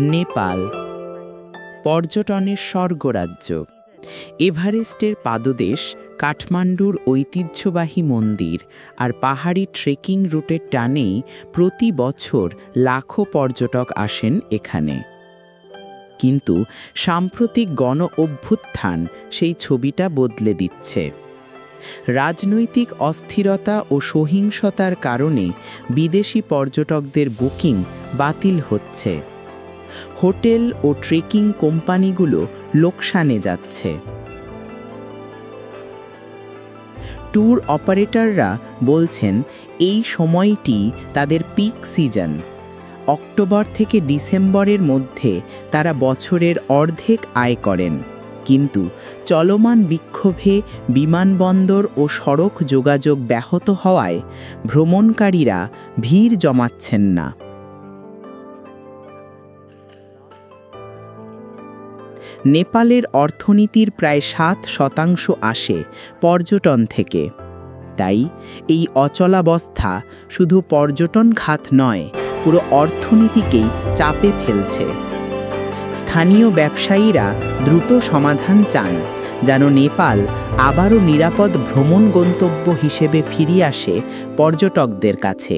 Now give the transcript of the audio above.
নেপাল পর্যটনের স্বর্গরাজ্য। এভারেস্টের পাদদেশ, কাঠমান্ডুর ঐতিহ্যবাহী মন্দির আর পাহাড়ি ট্রেকিং রুটের টানেই প্রতি বছর লাখো পর্যটক আসেন এখানে। কিন্তু সাম্প্রতিক গণ অভ্যুত্থান সেই ছবিটা বদলে দিচ্ছে। রাজনৈতিক অস্থিরতা ও সহিংসতার কারণে বিদেশি পর্যটকদের বুকিং বাতিল হচ্ছে। হোটেল ও ট্রেকিং কোম্পানিগুলো লোকসানে যাচ্ছে। ট্যুর অপারেটররা বলছেন এই সময়টি তাদের পিক সিজন। অক্টোবর থেকে ডিসেম্বরের মধ্যে তারা বছরের অর্ধেক আয় করেন, কিন্তু চলমান বিক্ষোভে বিমানবন্দর ও সড়ক যোগাযোগ ব্যাহত হওয়ায় ভ্রমণকারীরা ভিড় জমাচ্ছেন না। নেপালের অর্থনীতির প্রায় 7% আসে পর্যটন থেকে। তাই এই অচলাবস্থা শুধু পর্যটন খাত নয়, পুরো অর্থনীতিকেই চাপে ফেলছে। স্থানীয় ব্যবসায়ীরা দ্রুত সমাধান চান, যেন নেপাল আবারও নিরাপদ ভ্রমণ গন্তব্য হিসেবে ফিরে আসে পর্যটকদের কাছে।